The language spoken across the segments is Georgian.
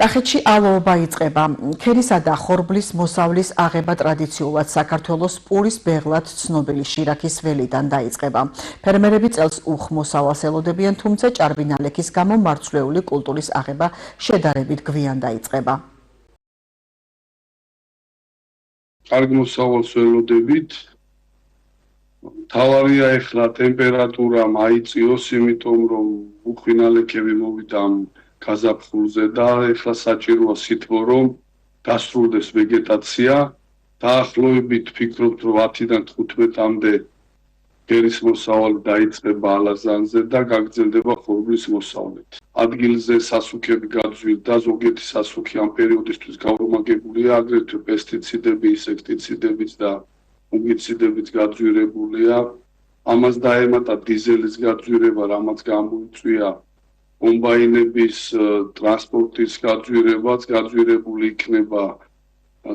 კახეთში ალოობა იწყება. ქერისა და ხორბლის მოსავლის აღება ტრადიციულად საქართველოს პურის ბეღლად ცნობილი შირაქის ველიდან დაიწყება. ფერმერები წელს უხმოსავალს ელოდებიან, თუმცა ჭარბინალექის გამო მარცვლეული კულტურის აღება შედარებით გვიან დაიწყება. კარგ მოსავალს ველოდებით. თავარია ეხლა ტემპერატურა მაიწიოს, იმიტომ რომ უხინალექები მოვიდა გაზაფხულზე და ეხლა საჭიროა სითბო, რომ დასრულდეს ვეგეტაცია. დაახლოებით ვფიქრობთ, რომ 10-დან 15-მდე ქერის მოსავალი დაიწყება ალაზანზე და გაგრძელდება ხორბლის მოსავლით. ადგილზე სასუქები გაძვირდა, ზოგიერთი სასუქი ამ პერიოდისთვის გაორმაგებულია, აგრეთვე პესტიციდები, ინსექტიციდებიც და ფუნგიციდებიც გაძვირებულია. ამას დაემატა დიზელის გაძვირება, რამაც გამოიწვია კომბაინების ტრანსპორტის გაძვირებაც, გაძვირებული იქნება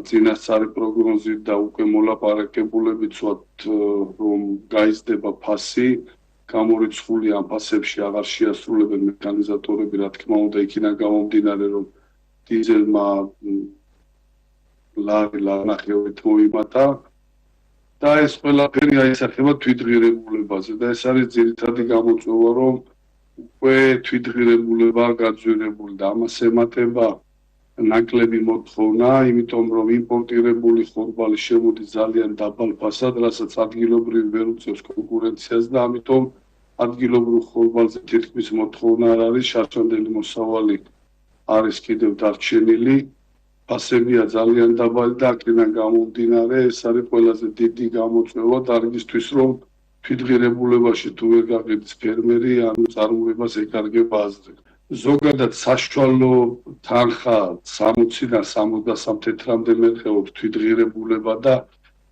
წინასწარი პროგნოზით და უკვე მოლაპარაკებულებით ვთქვათ, რომ გაიზრდება ფასი, გამორიცხული ამ ფასებში აღარ შეასრულებენ მექანიზატორები, რა თქმა უნდა, იქიდან გამომდინარე, რომ დიზელმა ლარნახევრით მოიმატა და ეს ყველაფერი აისახება თვითღირებულებაზე და ეს არის ძირითადი გამოწვევა, რომ უკვე თვითღირებულება გაძვირებული და ამას ემატება ნაკლები მოთხოვნა, იმიტომ რომ იმპორტირებული ხორბალი შემოდის ძალიან დაბალ ფასად, რასაც ადგილობრივი ვერ უწევს კონკურენციას და ამიტომ ადგილობრივ ხორბალზე თითქმის მოთხოვნა არ არის, შარშანდელი მოსავალი არის კიდევ დარჩენილი. ფასებია ძალიან დაბალი და აქედან გამომდინარე, ეს არის ყველაზე დიდი გამოწვევა დარგისთვის, რომ თვითღირებულებაში თუ ვერ გაყიდს ფერმერი, ანუ წარმოებას ეკარგება აზრი. ზოგადად საშუალო თანხა 60-დან 73 თეთრამდე მერყეობს თვითღირებულება და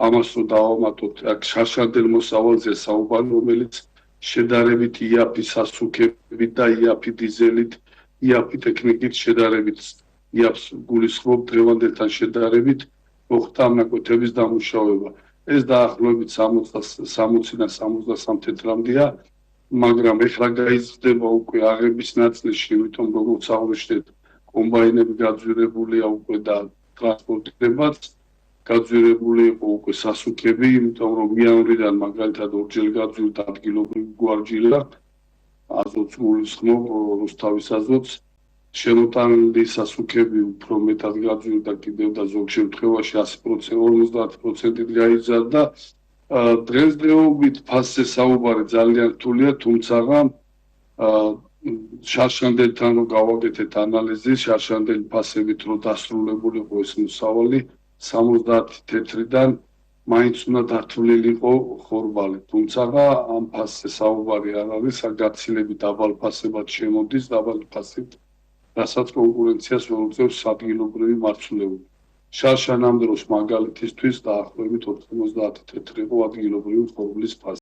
ამას რო დავამატოთ, აქ შარშანდელ მოსავალზეა საუბარი, რომელიც შედარებით იაფი სასუქებით და იაფი დიზელით, იაფი ტექნიკით შედარებით იაფს გულისხმობ დღევანდელთან შედარებით მოხდა ამ ნაკვეთების დამუშავება. ეს დაახლოებით 60-დან 73 თეთრამდეა, მაგრამ ეხლა გაიზრდება უკვე აღების ნაწილში, იმიტომ როგორც აღნიშნეთ, კომბაინები გაძვირებულია უკვე და ტრანსპორტირებაც გაძვირებული იყო უკვე სასუქები, იმიტომ რომ იანვრიდან მაგალითად ორჯერ გაძვირდა ადგილობრივი გვარჯილა, აზოტს გულისხმობ, რუსთავის აზოტს. შემოტანილი სასუქები უფრო მეტად გაძვირდა კიდევ და ზოგ შემთხვევაში 100%, 50%-ით გაიზარდა. დღესდღეობით ფასზე საუბარი ძალიან რთულია, თუმცა შარშანდელთან რომ გავაკეთეთ ანალიზი, შარშანდელი ფასებით რომ დასრულებულიყო ეს მოსავალი 70 თეთრიდან მაინც უნდა დათვლილიყო ხორბალი. თუმცა ამ ფასზე საუბარი არ არის, გაცილებით დაბალ ფასებად შემოდის, დაბალი ფასით, რასაც კონკურენციას ვერ უწევს ადგილობრივი მარცვლეული. შარშან ამ დროს მაგალითისთვის დაახლოებით 90 თეთრი იყო ადგილობრივი ხორბლის ფასი.